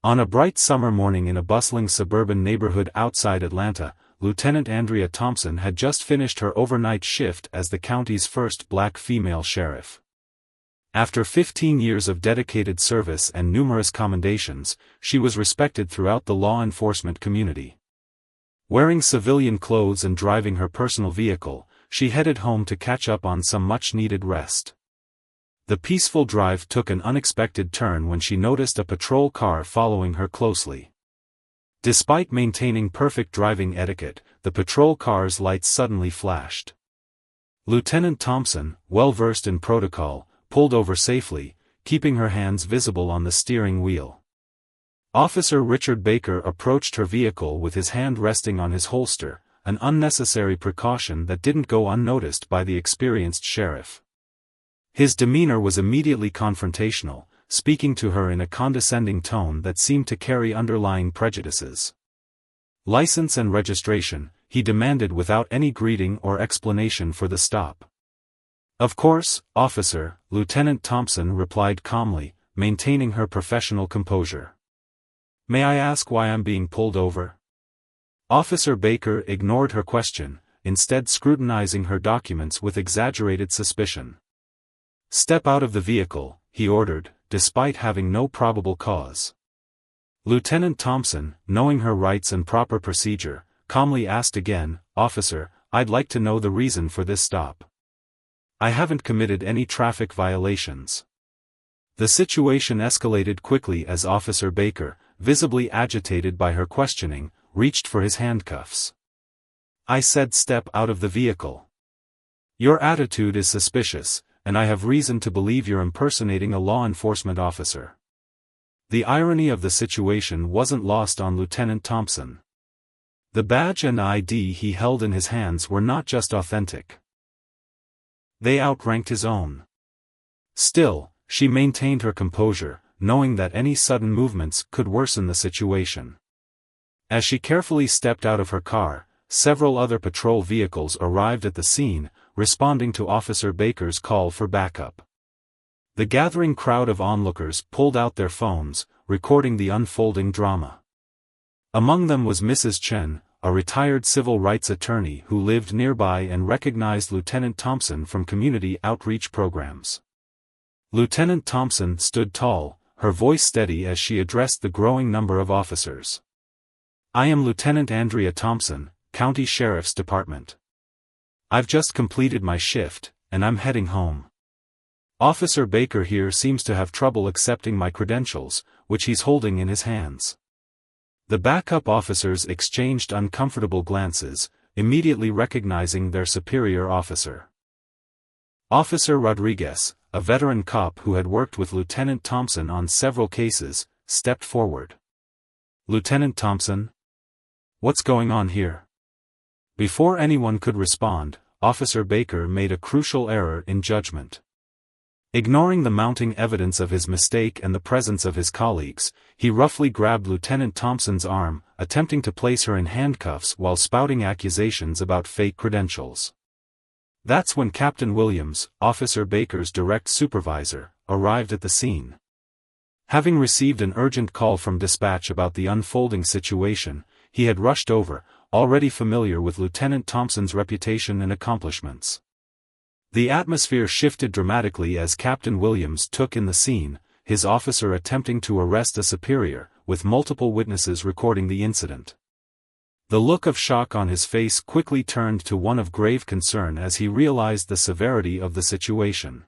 On a bright summer morning in a bustling suburban neighborhood outside Atlanta, Lieutenant Andrea Thompson had just finished her overnight shift as the county's first black female sheriff. After 15 years of dedicated service and numerous commendations, she was respected throughout the law enforcement community. Wearing civilian clothes and driving her personal vehicle, she headed home to catch up on some much-needed rest. The peaceful drive took an unexpected turn when she noticed a patrol car following her closely. Despite maintaining perfect driving etiquette, the patrol car's lights suddenly flashed. Lieutenant Thompson, well-versed in protocol, pulled over safely, keeping her hands visible on the steering wheel. Officer Richard Baker approached her vehicle with his hand resting on his holster, an unnecessary precaution that didn't go unnoticed by the experienced sheriff. His demeanor was immediately confrontational, speaking to her in a condescending tone that seemed to carry underlying prejudices. License and registration, he demanded without any greeting or explanation for the stop. Of course, officer, Lieutenant Thompson replied calmly, maintaining her professional composure. May I ask why I'm being pulled over? Officer Baker ignored her question, instead scrutinizing her documents with exaggerated suspicion. Step out of the vehicle, he ordered, despite having no probable cause. Lieutenant Thompson, knowing her rights and proper procedure, calmly asked again, Officer, I'd like to know the reason for this stop. I haven't committed any traffic violations. The situation escalated quickly as Officer Baker, visibly agitated by her questioning, reached for his handcuffs. I said step out of the vehicle. Your attitude is suspicious, and I have reason to believe you're impersonating a law enforcement officer. The irony of the situation wasn't lost on Lieutenant Thompson. The badge and ID he held in his hands were not just authentic. They outranked his own. Still, she maintained her composure, knowing that any sudden movements could worsen the situation. As she carefully stepped out of her car, several other patrol vehicles arrived at the scene, responding to Officer Baker's call for backup. The gathering crowd of onlookers pulled out their phones, recording the unfolding drama. Among them was Mrs. Chen, a retired civil rights attorney who lived nearby and recognized Lieutenant Thompson from community outreach programs. Lieutenant Thompson stood tall, her voice steady as she addressed the growing number of officers. I am Lieutenant Andrea Thompson, County Sheriff's Department. I've just completed my shift, and I'm heading home. Officer Baker here seems to have trouble accepting my credentials, which he's holding in his hands. The backup officers exchanged uncomfortable glances, immediately recognizing their superior officer. Officer Rodriguez, a veteran cop who had worked with Lieutenant Thompson on several cases, stepped forward. Lieutenant Thompson? What's going on here? Before anyone could respond, Officer Baker made a crucial error in judgment. Ignoring the mounting evidence of his mistake and the presence of his colleagues, he roughly grabbed Lieutenant Thompson's arm, attempting to place her in handcuffs while spouting accusations about fake credentials. That's when Captain Williams, Officer Baker's direct supervisor, arrived at the scene. Having received an urgent call from dispatch about the unfolding situation, he had rushed over, already familiar with Lieutenant Thompson's reputation and accomplishments. The atmosphere shifted dramatically as Captain Williams took in the scene, his officer attempting to arrest a superior, with multiple witnesses recording the incident. The look of shock on his face quickly turned to one of grave concern as he realized the severity of the situation.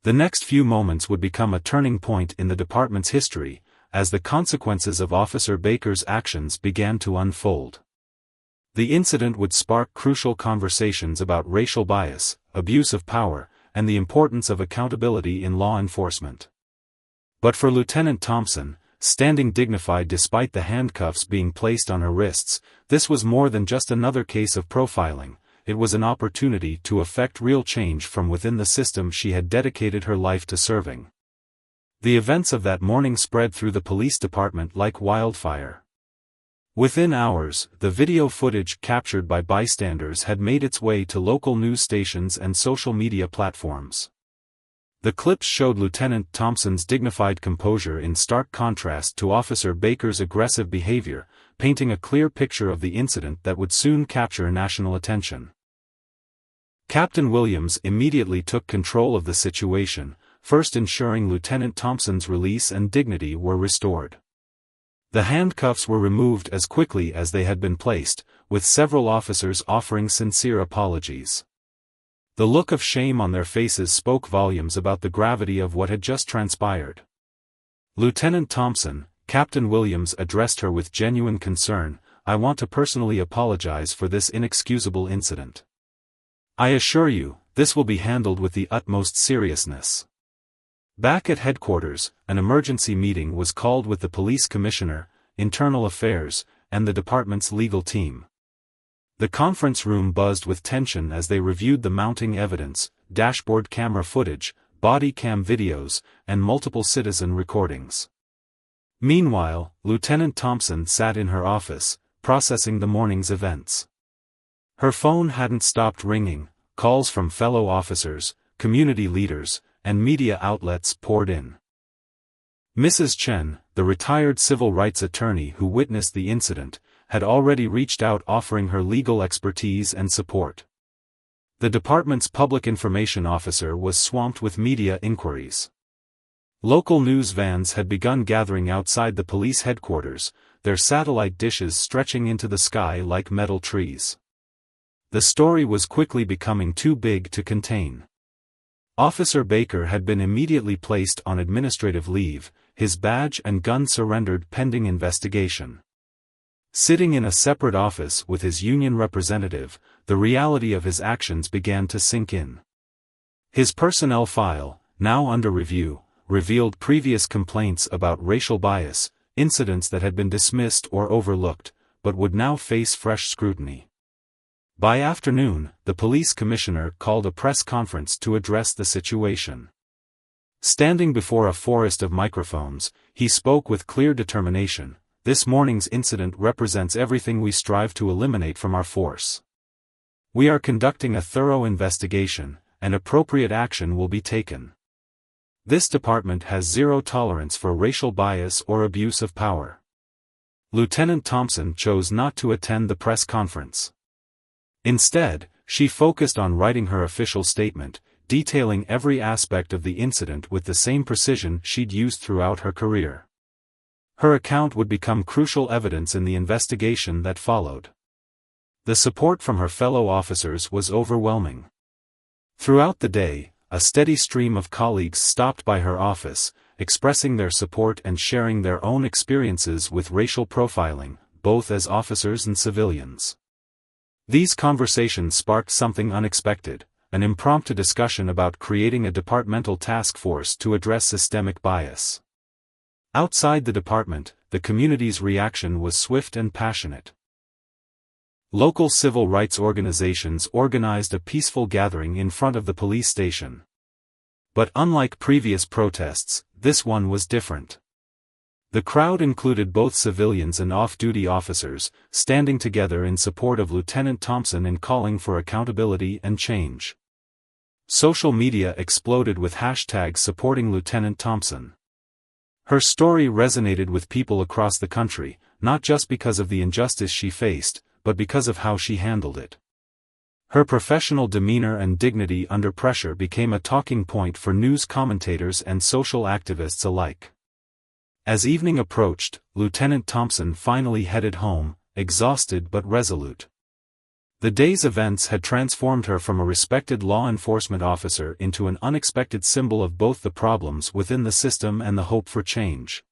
The next few moments would become a turning point in the department's history, as the consequences of Officer Baker's actions began to unfold. The incident would spark crucial conversations about racial bias, abuse of power, and the importance of accountability in law enforcement. But for Lieutenant Thompson, standing dignified despite the handcuffs being placed on her wrists, this was more than just another case of profiling. It was an opportunity to effect real change from within the system she had dedicated her life to serving. The events of that morning spread through the police department like wildfire. Within hours, the video footage captured by bystanders had made its way to local news stations and social media platforms. The clips showed Lieutenant Thompson's dignified composure in stark contrast to Officer Baker's aggressive behavior, painting a clear picture of the incident that would soon capture national attention. Captain Williams immediately took control of the situation, first ensuring Lieutenant Thompson's release and dignity were restored. The handcuffs were removed as quickly as they had been placed, with several officers offering sincere apologies. The look of shame on their faces spoke volumes about the gravity of what had just transpired. "Lieutenant Thompson," Captain Williams addressed her with genuine concern, "I want to personally apologize for this inexcusable incident. I assure you, this will be handled with the utmost seriousness." Back at headquarters, an emergency meeting was called with the police commissioner, internal affairs, and the department's legal team. The conference room buzzed with tension as they reviewed the mounting evidence, dashboard camera footage, body cam videos, and multiple citizen recordings. Meanwhile, Lieutenant Thompson sat in her office, processing the morning's events. Her phone hadn't stopped ringing, calls from fellow officers, community leaders, and media outlets poured in. Mrs. Chen, the retired civil rights attorney who witnessed the incident, had already reached out offering her legal expertise and support. The department's public information officer was swamped with media inquiries. Local news vans had begun gathering outside the police headquarters, their satellite dishes stretching into the sky like metal trees. The story was quickly becoming too big to contain. Officer Baker had been immediately placed on administrative leave, his badge and gun surrendered pending investigation. Sitting in a separate office with his union representative, the reality of his actions began to sink in. His personnel file, now under review, revealed previous complaints about racial bias, incidents that had been dismissed or overlooked, but would now face fresh scrutiny. By afternoon, the police commissioner called a press conference to address the situation. Standing before a forest of microphones, he spoke with clear determination. "This morning's incident represents everything we strive to eliminate from our force. We are conducting a thorough investigation, and appropriate action will be taken. This department has zero tolerance for racial bias or abuse of power." Lieutenant Thompson chose not to attend the press conference. Instead, she focused on writing her official statement, detailing every aspect of the incident with the same precision she'd used throughout her career. Her account would become crucial evidence in the investigation that followed. The support from her fellow officers was overwhelming. Throughout the day, a steady stream of colleagues stopped by her office, expressing their support and sharing their own experiences with racial profiling, both as officers and civilians. These conversations sparked something unexpected, an impromptu discussion about creating a departmental task force to address systemic bias. Outside the department, the community's reaction was swift and passionate. Local civil rights organizations organized a peaceful gathering in front of the police station. But unlike previous protests, this one was different. The crowd included both civilians and off-duty officers, standing together in support of Lieutenant Thompson and calling for accountability and change. Social media exploded with hashtags supporting Lieutenant Thompson. Her story resonated with people across the country, not just because of the injustice she faced, but because of how she handled it. Her professional demeanor and dignity under pressure became a talking point for news commentators and social activists alike. As evening approached, Lieutenant Thompson finally headed home, exhausted but resolute. The day's events had transformed her from a respected law enforcement officer into an unexpected symbol of both the problems within the system and the hope for change.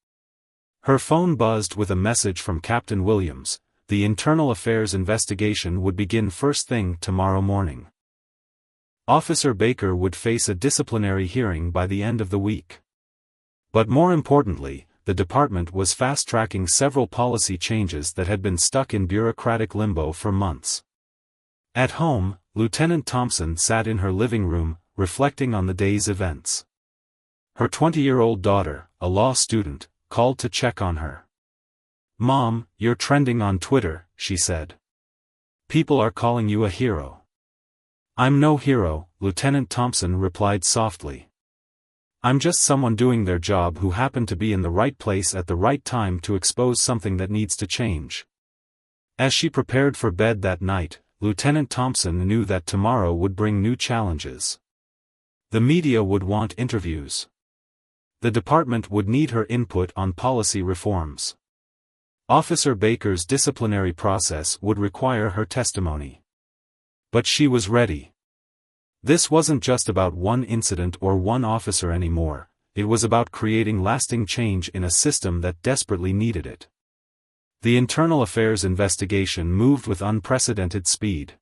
Her phone buzzed with a message from Captain Williams. The internal affairs investigation would begin first thing tomorrow morning. Officer Baker would face a disciplinary hearing by the end of the week. But more importantly, the department was fast-tracking several policy changes that had been stuck in bureaucratic limbo for months. At home, Lieutenant Thompson sat in her living room, reflecting on the day's events. Her 20-year-old daughter, a law student, called to check on her. "Mom, you're trending on Twitter," she said. "People are calling you a hero." "I'm no hero," Lieutenant Thompson replied softly. I'm just someone doing their job who happened to be in the right place at the right time to expose something that needs to change. As she prepared for bed that night, Lieutenant Thompson knew that tomorrow would bring new challenges. The media would want interviews. The department would need her input on policy reforms. Officer Baker's disciplinary process would require her testimony. But she was ready. This wasn't just about one incident or one officer anymore, it was about creating lasting change in a system that desperately needed it. The internal affairs investigation moved with unprecedented speed.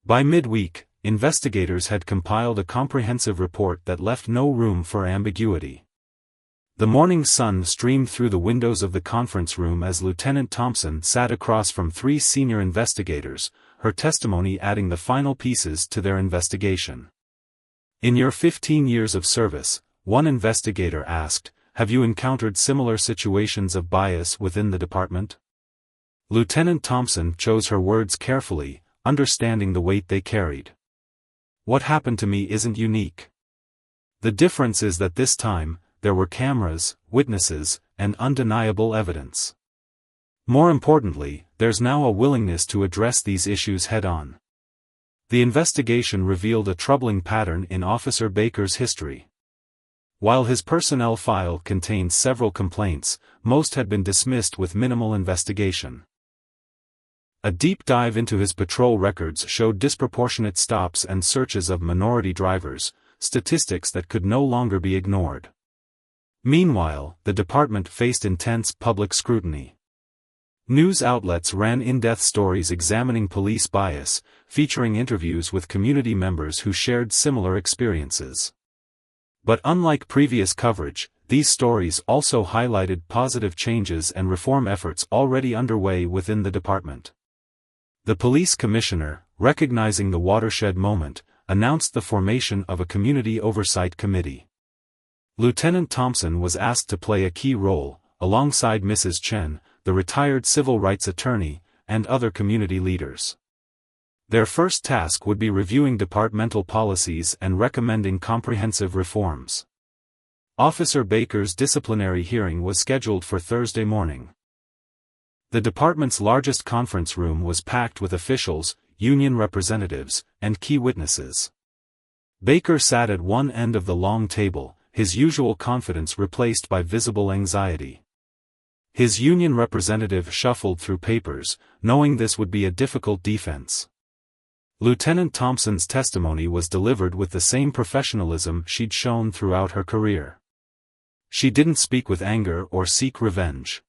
By midweek, investigators had compiled a comprehensive report that left no room for ambiguity. The morning sun streamed through the windows of the conference room as Lieutenant Thompson sat across from 3 senior investigators, her testimony adding the final pieces to their investigation. In your 15 years of service, one investigator asked, have you encountered similar situations of bias within the department? Lieutenant Thompson chose her words carefully, understanding the weight they carried. What happened to me isn't unique. The difference is that this time, there were cameras, witnesses, and undeniable evidence. More importantly, there's now a willingness to address these issues head-on. The investigation revealed a troubling pattern in Officer Baker's history. While his personnel file contained several complaints, most had been dismissed with minimal investigation. A deep dive into his patrol records showed disproportionate stops and searches of minority drivers, statistics that could no longer be ignored. Meanwhile, the department faced intense public scrutiny. News outlets ran in-depth stories examining police bias, featuring interviews with community members who shared similar experiences. But unlike previous coverage, these stories also highlighted positive changes and reform efforts already underway within the department. The police commissioner, recognizing the watershed moment, announced the formation of a community oversight committee. Lieutenant Thompson was asked to play a key role, alongside Mrs. Chen, the retired civil rights attorney, and other community leaders. Their first task would be reviewing departmental policies and recommending comprehensive reforms. Officer Baker's disciplinary hearing was scheduled for Thursday morning. The department's largest conference room was packed with officials, union representatives, and key witnesses. Baker sat at one end of the long table, his usual confidence replaced by visible anxiety. His union representative shuffled through papers, knowing this would be a difficult defense. Lieutenant Thompson's testimony was delivered with the same professionalism she'd shown throughout her career. She didn't speak with anger or seek revenge.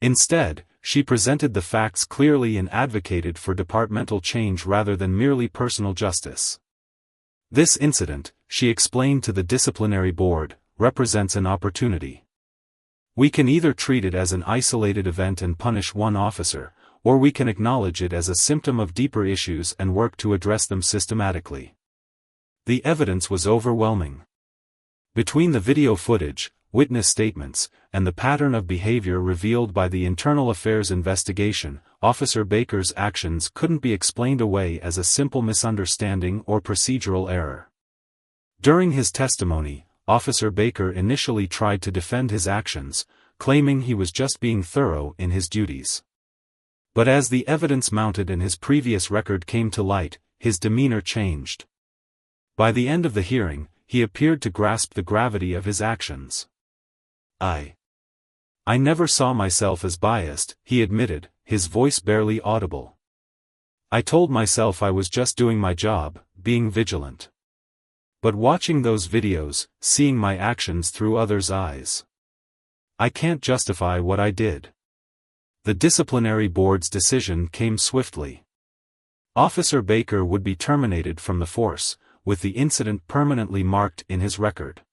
Instead, she presented the facts clearly and advocated for departmental change rather than merely personal justice. This incident, she explained to the disciplinary board, represents an opportunity. We can either treat it as an isolated event and punish one officer, or we can acknowledge it as a symptom of deeper issues and work to address them systematically. The evidence was overwhelming. Between the video footage, witness statements, and the pattern of behavior revealed by the internal affairs investigation, Officer Baker's actions couldn't be explained away as a simple misunderstanding or procedural error. During his testimony, Officer Baker initially tried to defend his actions, claiming he was just being thorough in his duties. But as the evidence mounted and his previous record came to light, his demeanor changed. By the end of the hearing, he appeared to grasp the gravity of his actions. I never saw myself as biased, he admitted, his voice barely audible. I told myself I was just doing my job, being vigilant. But watching those videos, seeing my actions through others' eyes, I can't justify what I did. The disciplinary board's decision came swiftly. Officer Baker would be terminated from the force, with the incident permanently marked in his record.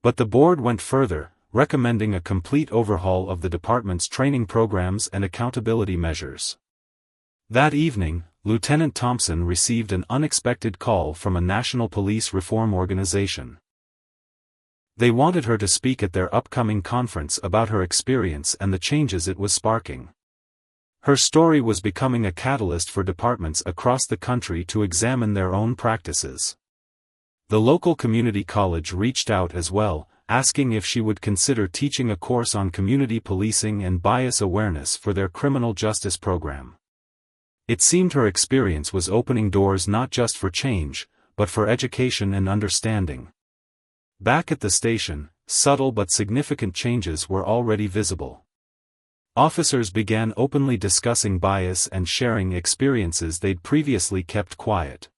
But the board went further, recommending a complete overhaul of the department's training programs and accountability measures. That evening, Lieutenant Thompson received an unexpected call from a national police reform organization. They wanted her to speak at their upcoming conference about her experience and the changes it was sparking. Her story was becoming a catalyst for departments across the country to examine their own practices. The local community college reached out as well, asking if she would consider teaching a course on community policing and bias awareness for their criminal justice program. It seemed her experience was opening doors not just for change, but for education and understanding. Back at the station, subtle but significant changes were already visible. Officers began openly discussing bias and sharing experiences they'd previously kept quiet.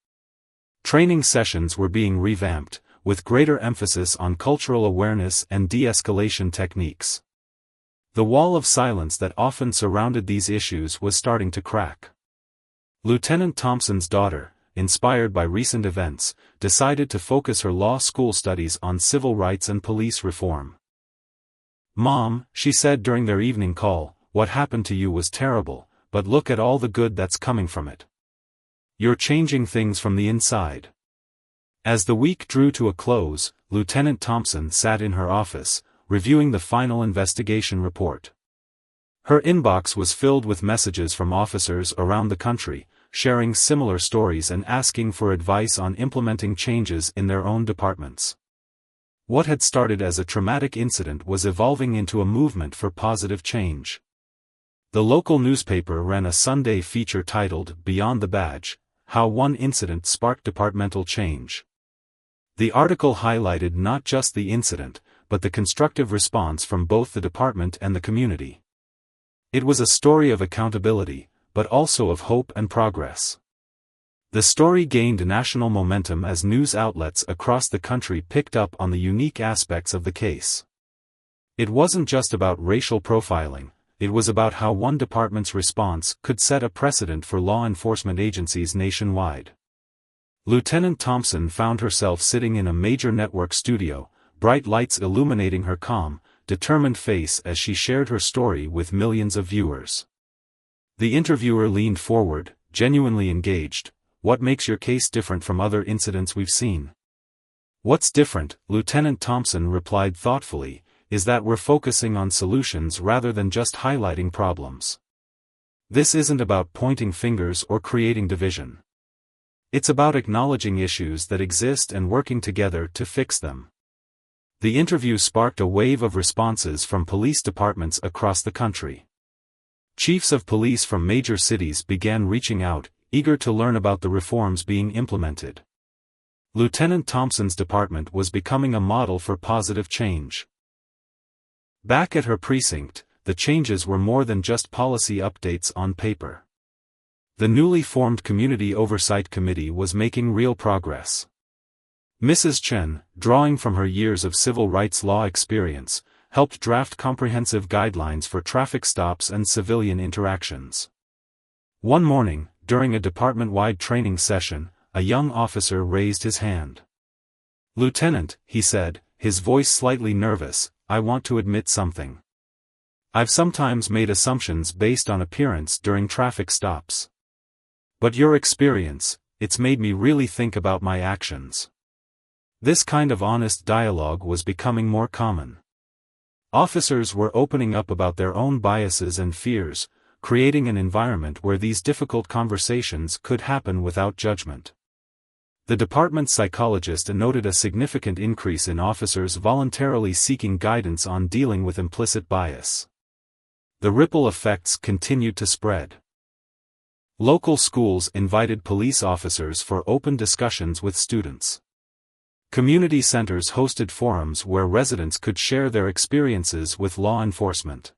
Training sessions were being revamped, with greater emphasis on cultural awareness and de-escalation techniques. The wall of silence that often surrounded these issues was starting to crack. Lieutenant Thompson's daughter, inspired by recent events, decided to focus her law school studies on civil rights and police reform. "Mom," she said during their evening call, "what happened to you was terrible, but look at all the good that's coming from it. You're changing things from the inside." As the week drew to a close, Lieutenant Thompson sat in her office, reviewing the final investigation report. Her inbox was filled with messages from officers around the country, sharing similar stories and asking for advice on implementing changes in their own departments. What had started as a traumatic incident was evolving into a movement for positive change. The local newspaper ran a Sunday feature titled "Beyond the Badge: How One Incident Sparked Departmental Change." The article highlighted not just the incident, but the constructive response from both the department and the community. It was a story of accountability, but also of hope and progress. The story gained national momentum as news outlets across the country picked up on the unique aspects of the case. It wasn't just about racial profiling, it was about how one department's response could set a precedent for law enforcement agencies nationwide. Lieutenant Thompson found herself sitting in a major network studio, bright lights illuminating her calm, determined face as she shared her story with millions of viewers. The interviewer leaned forward, genuinely engaged. "What makes your case different from other incidents we've seen?" "What's different," Lieutenant Thompson replied thoughtfully, "is that we're focusing on solutions rather than just highlighting problems. This isn't about pointing fingers or creating division. It's about acknowledging issues that exist and working together to fix them." The interview sparked a wave of responses from police departments across the country. Chiefs of police from major cities began reaching out, eager to learn about the reforms being implemented. Lieutenant Thompson's department was becoming a model for positive change. Back at her precinct, the changes were more than just policy updates on paper. The newly formed Community Oversight Committee was making real progress. Mrs. Chen, drawing from her years of civil rights law experience, helped draft comprehensive guidelines for traffic stops and civilian interactions. One morning, during a department-wide training session, a young officer raised his hand. "Lieutenant," he said, his voice slightly nervous, "I want to admit something. I've sometimes made assumptions based on appearance during traffic stops. But your experience, it's made me really think about my actions." This kind of honest dialogue was becoming more common. Officers were opening up about their own biases and fears, creating an environment where these difficult conversations could happen without judgment. The department psychologist noted a significant increase in officers voluntarily seeking guidance on dealing with implicit bias. The ripple effects continued to spread. Local schools invited police officers for open discussions with students. Community centers hosted forums where residents could share their experiences with law enforcement.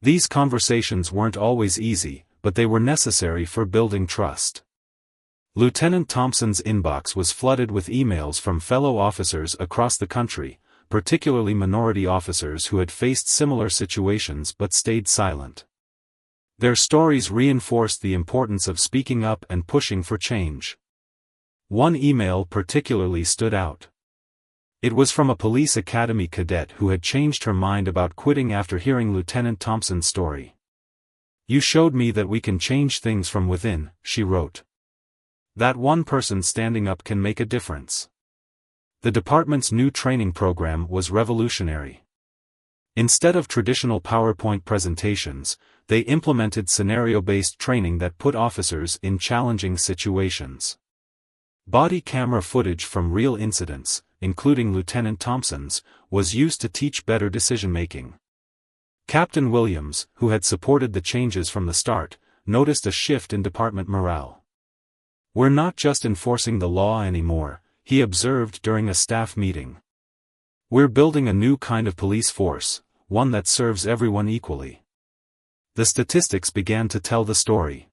These conversations weren't always easy, but they were necessary for building trust. Lieutenant Thompson's inbox was flooded with emails from fellow officers across the country, particularly minority officers who had faced similar situations but stayed silent. Their stories reinforced the importance of speaking up and pushing for change. One email particularly stood out. It was from a police academy cadet who had changed her mind about quitting after hearing Lieutenant Thompson's story. "You showed me that we can change things from within," she wrote. "That one person standing up can make a difference." The department's new training program was revolutionary. Instead of traditional PowerPoint presentations, they implemented scenario-based training that put officers in challenging situations. Body camera footage from real incidents, including Lieutenant Thompson's, was used to teach better decision-making. Captain Williams, who had supported the changes from the start, noticed a shift in department morale. "We're not just enforcing the law anymore," he observed during a staff meeting. "We're building a new kind of police force, one that serves everyone equally." The statistics began to tell the story.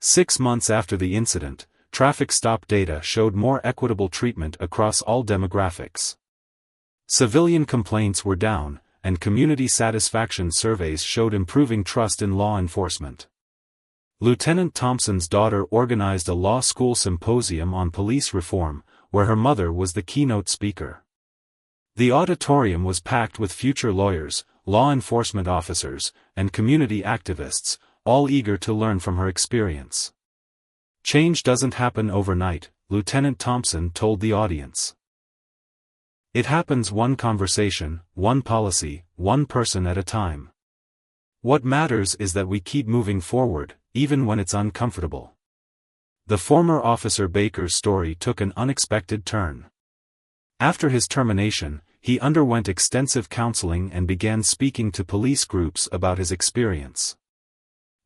6 months after the incident, traffic stop data showed more equitable treatment across all demographics. Civilian complaints were down, and community satisfaction surveys showed improving trust in law enforcement. Lieutenant Thompson's daughter organized a law school symposium on police reform, where her mother was the keynote speaker. The auditorium was packed with future lawyers, law enforcement officers, and community activists, all eager to learn from her experience. "Change doesn't happen overnight," Lieutenant Thompson told the audience. "It happens one conversation, one policy, one person at a time. What matters is that we keep moving forward, even when it's uncomfortable." The former Officer Baker's story took an unexpected turn. After his termination, he underwent extensive counseling and began speaking to police groups about his experience.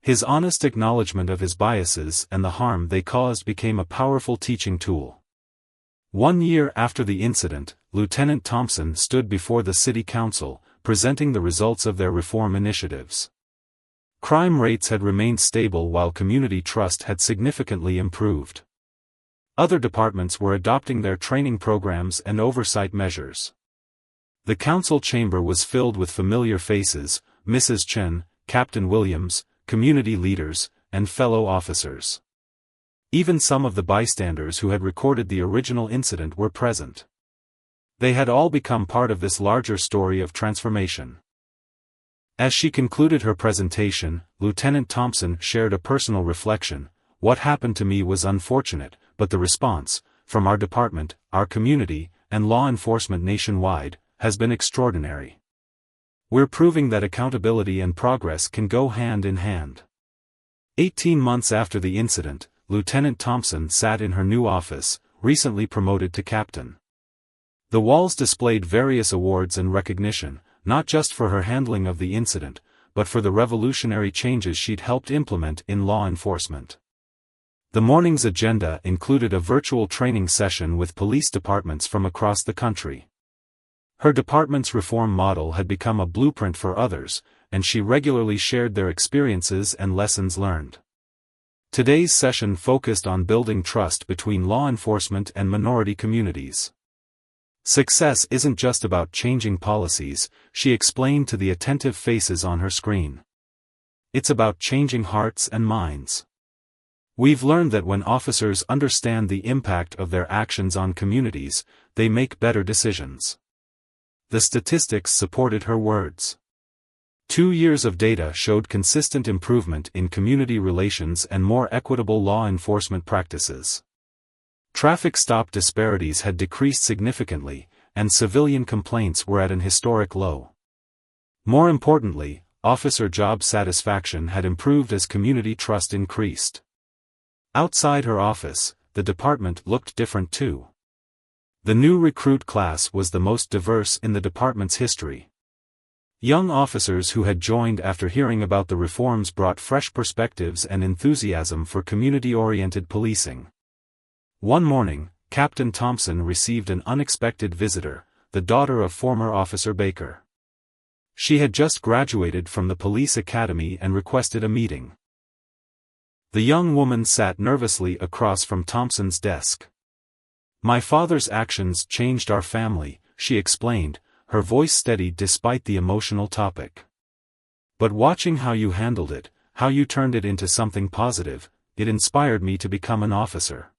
His honest acknowledgement of his biases and the harm they caused became a powerful teaching tool. 1 year after the incident, Lieutenant Thompson stood before the city council, presenting the results of their reform initiatives. Crime rates had remained stable while community trust had significantly improved. Other departments were adopting their training programs and oversight measures. The council chamber was filled with familiar faces: Mrs. Chen, Captain Williams, community leaders, and fellow officers. Even some of the bystanders who had recorded the original incident were present. They had all become part of this larger story of transformation. As she concluded her presentation, Lieutenant Thompson shared a personal reflection: "What happened to me was unfortunate, but the response, from our department, our community, and law enforcement nationwide, has been extraordinary. We're proving that accountability and progress can go hand in hand." 18 months after the incident, Lieutenant Thompson sat in her new office, recently promoted to captain. The walls displayed various awards and recognition, not just for her handling of the incident, but for the revolutionary changes she'd helped implement in law enforcement. The morning's agenda included a virtual training session with police departments from across the country. Her department's reform model had become a blueprint for others, and she regularly shared their experiences and lessons learned. Today's session focused on building trust between law enforcement and minority communities. "Success isn't just about changing policies," she explained to the attentive faces on her screen. "It's about changing hearts and minds. We've learned that when officers understand the impact of their actions on communities, they make better decisions." The statistics supported her words. 2 years of data showed consistent improvement in community relations and more equitable law enforcement practices. Traffic stop disparities had decreased significantly, and civilian complaints were at an historic low. More importantly, officer job satisfaction had improved as community trust increased. Outside her office, the department looked different too. The new recruit class was the most diverse in the department's history. Young officers who had joined after hearing about the reforms brought fresh perspectives and enthusiasm for community-oriented policing. One morning, Captain Thompson received an unexpected visitor, the daughter of former Officer Baker. She had just graduated from the police academy and requested a meeting. The young woman sat nervously across from Thompson's desk. "My father's actions changed our family," she explained, her voice steady despite the emotional topic. "But watching how you handled it, how you turned it into something positive, it inspired me to become an officer.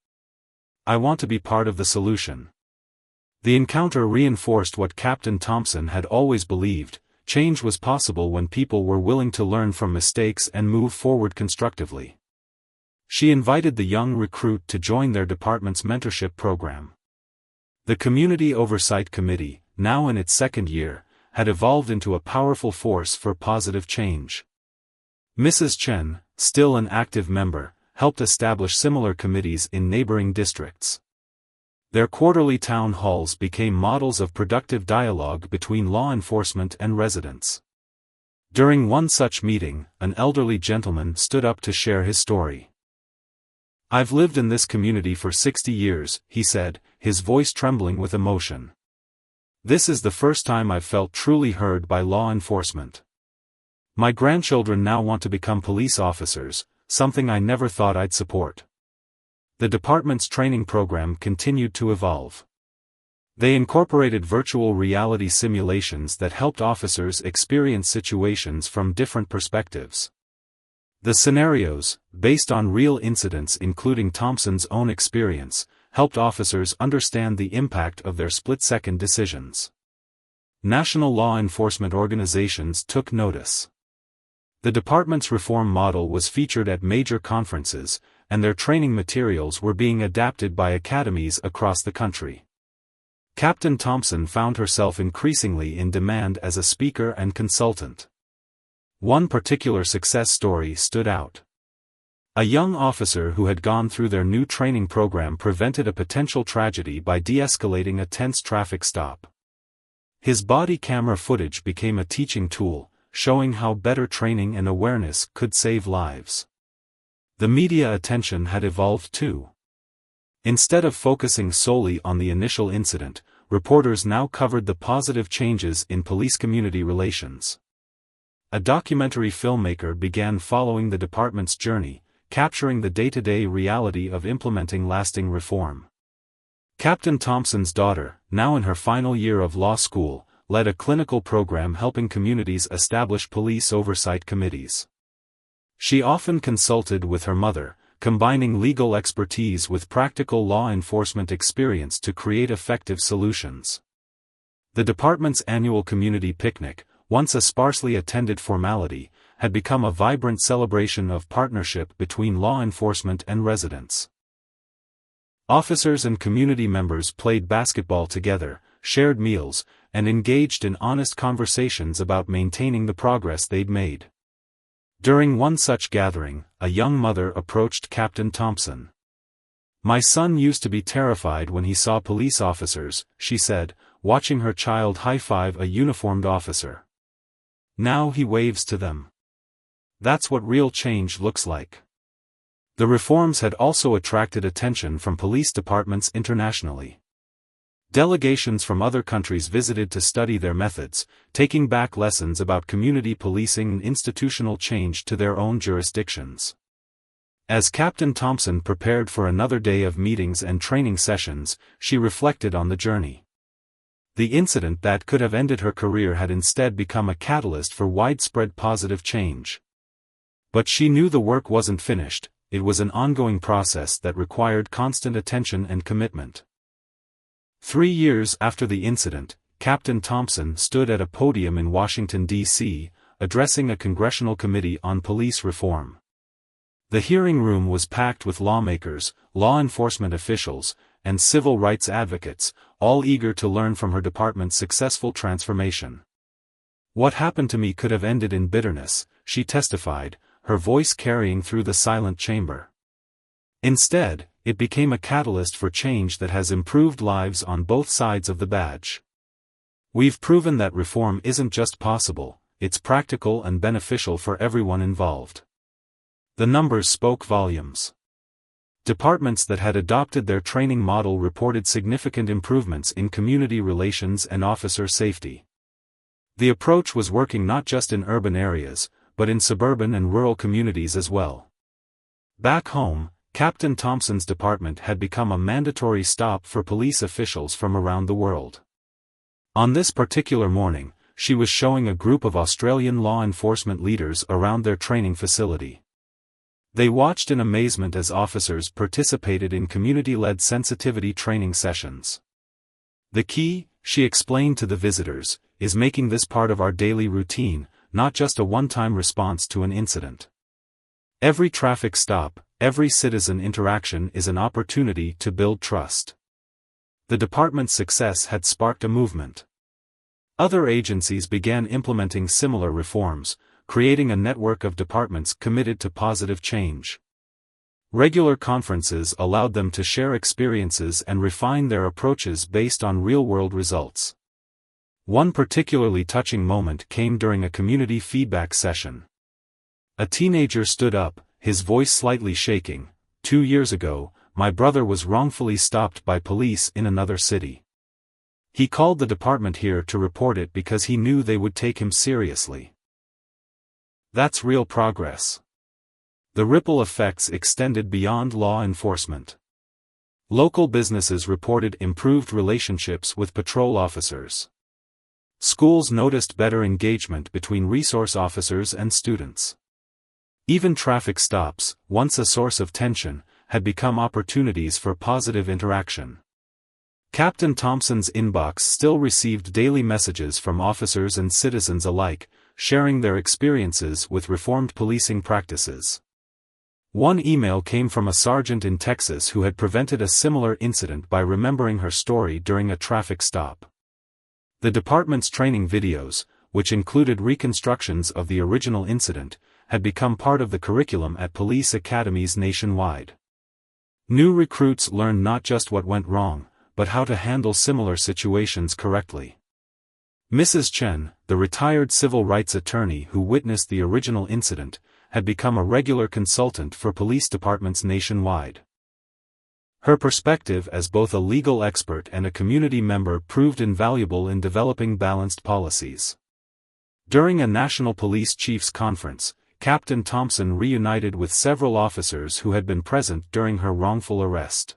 I want to be part of the solution." The encounter reinforced what Captain Thompson had always believed: change was possible when people were willing to learn from mistakes and move forward constructively. She invited the young recruit to join their department's mentorship program. The Community Oversight Committee, now in its second year, had evolved into a powerful force for positive change. Mrs. Chen, still an active member, helped establish similar committees in neighboring districts. Their quarterly town halls became models of productive dialogue between law enforcement and residents. During one such meeting, an elderly gentleman stood up to share his story. "I've lived in this community for 60 years, he said, his voice trembling with emotion. "This is the first time I've felt truly heard by law enforcement. My grandchildren now want to become police officers, something I never thought I'd support." The department's training program continued to evolve. They incorporated virtual reality simulations that helped officers experience situations from different perspectives. The scenarios, based on real incidents including Thompson's own experience, helped officers understand the impact of their split-second decisions. National law enforcement organizations took notice. The department's reform model was featured at major conferences, and their training materials were being adapted by academies across the country. Captain Thompson found herself increasingly in demand as a speaker and consultant. One particular success story stood out. A young officer who had gone through their new training program prevented a potential tragedy by de-escalating a tense traffic stop. His body camera footage became a teaching tool, showing how better training and awareness could save lives. The media attention had evolved too. Instead of focusing solely on the initial incident, reporters now covered the positive changes in police-community relations. A documentary filmmaker began following the department's journey, capturing the day-to-day reality of implementing lasting reform. Captain Thompson's daughter, now in her final year of law school, led a clinical program helping communities establish police oversight committees. She often consulted with her mother, combining legal expertise with practical law enforcement experience to create effective solutions. The department's annual community picnic, once a sparsely attended formality, had become a vibrant celebration of partnership between law enforcement and residents. Officers and community members played basketball together, shared meals, and engaged in honest conversations about maintaining the progress they'd made. During one such gathering, a young mother approached Captain Thompson. "My son used to be terrified when he saw police officers," she said, watching her child high-five a uniformed officer. "Now he waves to them. That's what real change looks like." The reforms had also attracted attention from police departments internationally. Delegations from other countries visited to study their methods, taking back lessons about community policing and institutional change to their own jurisdictions. As Captain Thompson prepared for another day of meetings and training sessions, she reflected on the journey. The incident that could have ended her career had instead become a catalyst for widespread positive change. But she knew the work wasn't finished, it was an ongoing process that required constant attention and commitment. 3 years after the incident, Captain Thompson stood at a podium in Washington, D.C., addressing a congressional committee on police reform. The hearing room was packed with lawmakers, law enforcement officials, and civil rights advocates, all eager to learn from her department's successful transformation. "What happened to me could have ended in bitterness," she testified, her voice carrying through the silent chamber. "Instead, it became a catalyst for change that has improved lives on both sides of the badge. We've proven that reform isn't just possible, it's practical and beneficial for everyone involved." The numbers spoke volumes. Departments that had adopted their training model reported significant improvements in community relations and officer safety. The approach was working not just in urban areas, but in suburban and rural communities as well. Back home, Captain Thompson's department had become a mandatory stop for police officials from around the world. On this particular morning, she was showing a group of Australian law enforcement leaders around their training facility. They watched in amazement as officers participated in community-led sensitivity training sessions. "The key," she explained to the visitors, "is making this part of our daily routine, not just a one-time response to an incident. Every traffic stop, every citizen interaction is an opportunity to build trust." The department's success had sparked a movement. Other agencies began implementing similar reforms, creating a network of departments committed to positive change. Regular conferences allowed them to share experiences and refine their approaches based on real-world results. One particularly touching moment came during a community feedback session. A teenager stood up, his voice slightly shaking. 2 years ago, my brother was wrongfully stopped by police in another city. He called the department here to report it because he knew they would take him seriously. That's real progress. The ripple effects extended beyond law enforcement. Local businesses reported improved relationships with patrol officers. Schools noticed better engagement between resource officers and students. Even traffic stops, once a source of tension, had become opportunities for positive interaction. Captain Thompson's inbox still received daily messages from officers and citizens alike, sharing their experiences with reformed policing practices. One email came from a sergeant in Texas who had prevented a similar incident by remembering her story during a traffic stop. The department's training videos, which included reconstructions of the original incident, had become part of the curriculum at police academies nationwide. New recruits learned not just what went wrong, but how to handle similar situations correctly. Mrs. Chen, the retired civil rights attorney who witnessed the original incident, had become a regular consultant for police departments nationwide. Her perspective as both a legal expert and a community member proved invaluable in developing balanced policies. During a National Police Chiefs Conference, Captain Thompson reunited with several officers who had been present during her wrongful arrest.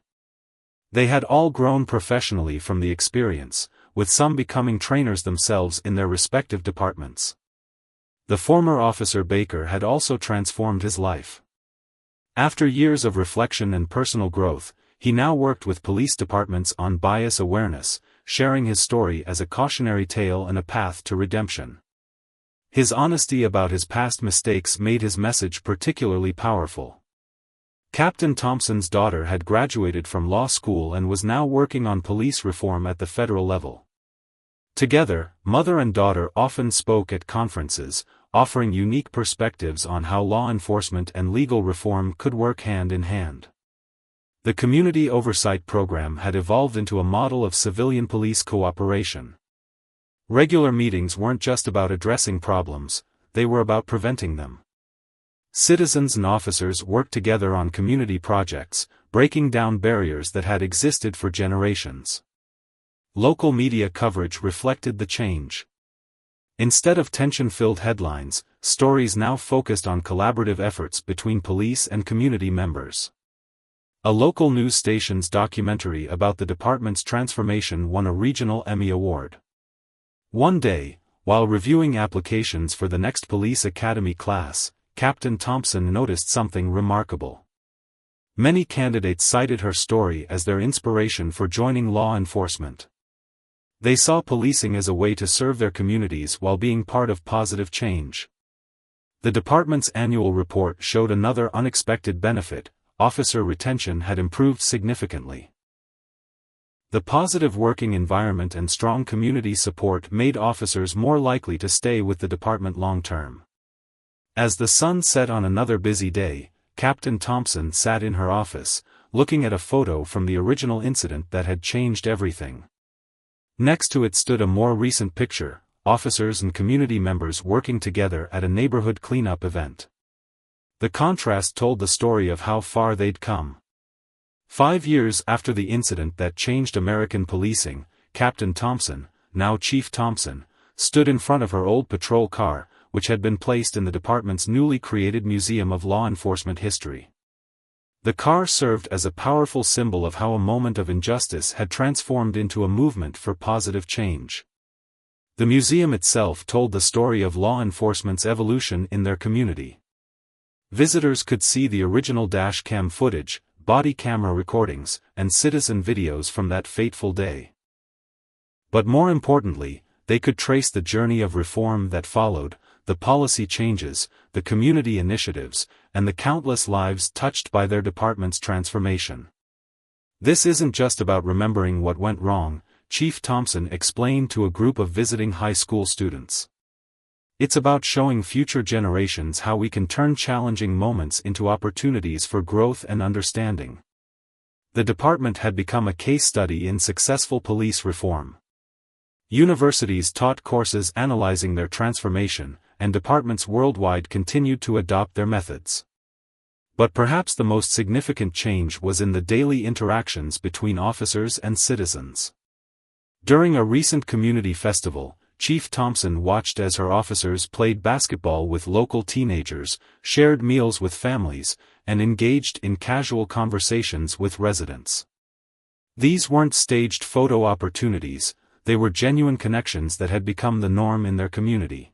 They had all grown professionally from the experience, with some becoming trainers themselves in their respective departments. The former Officer Baker had also transformed his life. After years of reflection and personal growth, he now worked with police departments on bias awareness, sharing his story as a cautionary tale and a path to redemption. His honesty about his past mistakes made his message particularly powerful. Captain Thompson's daughter had graduated from law school and was now working on police reform at the federal level. Together, mother and daughter often spoke at conferences, offering unique perspectives on how law enforcement and legal reform could work hand in hand. The Community Oversight Program had evolved into a model of civilian police cooperation. Regular meetings weren't just about addressing problems, they were about preventing them. Citizens and officers worked together on community projects, breaking down barriers that had existed for generations. Local media coverage reflected the change. Instead of tension-filled headlines, stories now focused on collaborative efforts between police and community members. A local news station's documentary about the department's transformation won a regional Emmy Award. One day, while reviewing applications for the next police academy class, Captain Thompson noticed something remarkable. Many candidates cited her story as their inspiration for joining law enforcement. They saw policing as a way to serve their communities while being part of positive change. The department's annual report showed another unexpected benefit: officer retention had improved significantly. The positive working environment and strong community support made officers more likely to stay with the department long-term. As the sun set on another busy day, Captain Thompson sat in her office, looking at a photo from the original incident that had changed everything. Next to it stood a more recent picture, officers and community members working together at a neighborhood cleanup event. The contrast told the story of how far they'd come. 5 years after the incident that changed American policing, Captain Thompson, now Chief Thompson, stood in front of her old patrol car, which had been placed in the department's newly created Museum of Law Enforcement History. The car served as a powerful symbol of how a moment of injustice had transformed into a movement for positive change. The museum itself told the story of law enforcement's evolution in their community. Visitors could see the original dash cam footage, body camera recordings, and citizen videos from that fateful day. But more importantly, they could trace the journey of reform that followed, the policy changes, the community initiatives, and the countless lives touched by their department's transformation. This isn't just about remembering what went wrong, Chief Thompson explained to a group of visiting high school students. It's about showing future generations how we can turn challenging moments into opportunities for growth and understanding. The department had become a case study in successful police reform. Universities taught courses analyzing their transformation, and departments worldwide continued to adopt their methods. But perhaps the most significant change was in the daily interactions between officers and citizens. During a recent community festival, Chief Thompson watched as her officers played basketball with local teenagers, shared meals with families, and engaged in casual conversations with residents. These weren't staged photo opportunities, they were genuine connections that had become the norm in their community.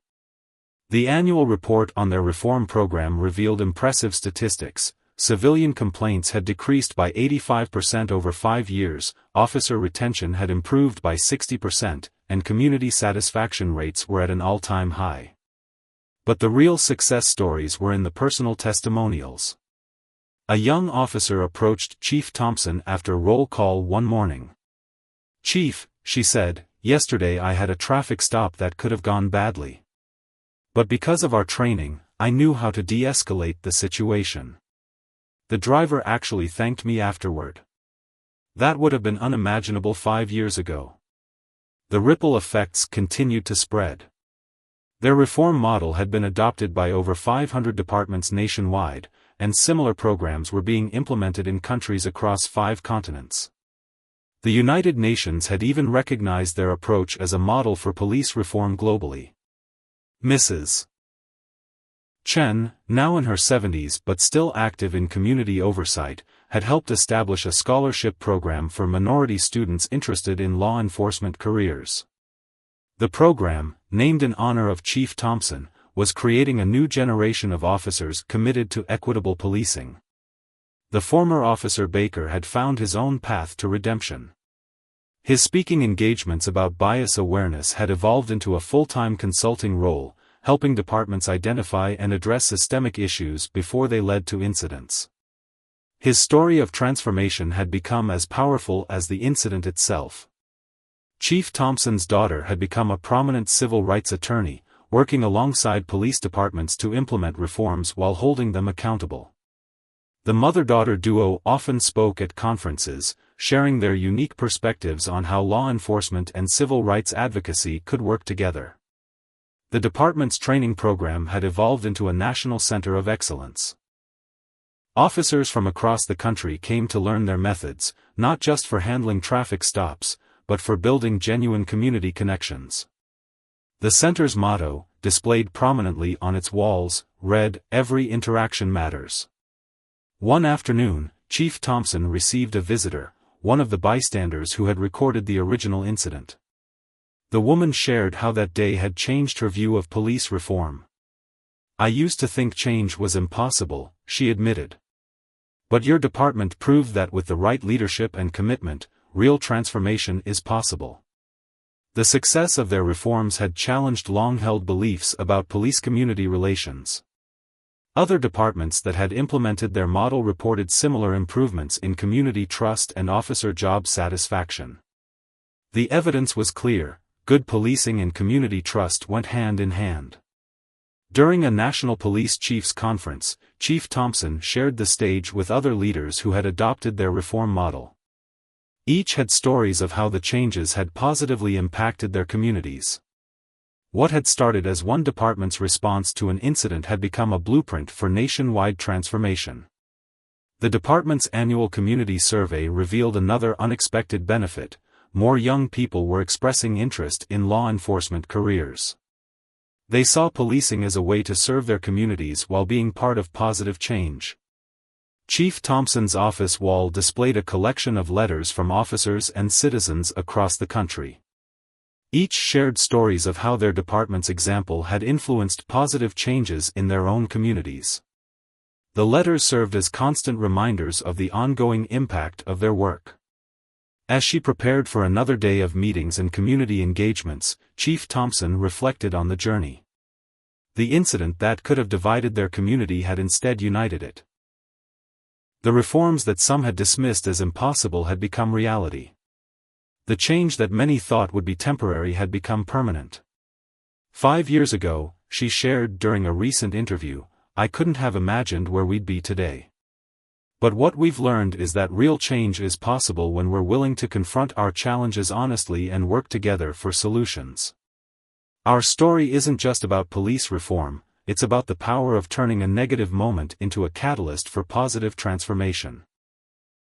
The annual report on their reform program revealed impressive statistics. Civilian complaints had decreased by 85% over 5 years, officer retention had improved by 60%, and community satisfaction rates were at an all-time high. But the real success stories were in the personal testimonials. A young officer approached Chief Thompson after roll call one morning. "Chief," she said, "yesterday I had a traffic stop that could have gone badly. But because of our training, I knew how to de-escalate the situation. The driver actually thanked me afterward. That would have been unimaginable 5 years ago." The ripple effects continued to spread. Their reform model had been adopted by over 500 departments nationwide, and similar programs were being implemented in countries across 5 continents. The United Nations had even recognized their approach as a model for police reform globally. Mrs. Chen, now in her 70s but still active in community oversight, had helped establish a scholarship program for minority students interested in law enforcement careers. The program, named in honor of Chief Thompson, was creating a new generation of officers committed to equitable policing. The former officer Baker had found his own path to redemption. His speaking engagements about bias awareness had evolved into a full-time consulting role, helping departments identify and address systemic issues before they led to incidents. His story of transformation had become as powerful as the incident itself. Chief Thompson's daughter had become a prominent civil rights attorney, working alongside police departments to implement reforms while holding them accountable. The mother-daughter duo often spoke at conferences, sharing their unique perspectives on how law enforcement and civil rights advocacy could work together. The department's training program had evolved into a national center of excellence. Officers from across the country came to learn their methods, not just for handling traffic stops, but for building genuine community connections. The center's motto, displayed prominently on its walls, read, "Every interaction matters." One afternoon, Chief Thompson received a visitor, one of the bystanders who had recorded the original incident. The woman shared how that day had changed her view of police reform. "I used to think change was impossible," she admitted. "But your department proved that with the right leadership and commitment, real transformation is possible." The success of their reforms had challenged long-held beliefs about police-community relations. Other departments that had implemented their model reported similar improvements in community trust and officer job satisfaction. The evidence was clear: good policing and community trust went hand in hand. During a National Police Chiefs Conference, Chief Thompson shared the stage with other leaders who had adopted their reform model. Each had stories of how the changes had positively impacted their communities. What had started as one department's response to an incident had become a blueprint for nationwide transformation. The department's annual community survey revealed another unexpected benefit: more young people were expressing interest in law enforcement careers. They saw policing as a way to serve their communities while being part of positive change. Chief Thompson's office wall displayed a collection of letters from officers and citizens across the country. Each shared stories of how their department's example had influenced positive changes in their own communities. The letters served as constant reminders of the ongoing impact of their work. As she prepared for another day of meetings and community engagements, Chief Thompson reflected on the journey. The incident that could have divided their community had instead united it. The reforms that some had dismissed as impossible had become reality. The change that many thought would be temporary had become permanent. 5 years ago, she shared during a recent interview, "I couldn't have imagined where we'd be today. But what we've learned is that real change is possible when we're willing to confront our challenges honestly and work together for solutions." Our story isn't just about police reform, it's about the power of turning a negative moment into a catalyst for positive transformation.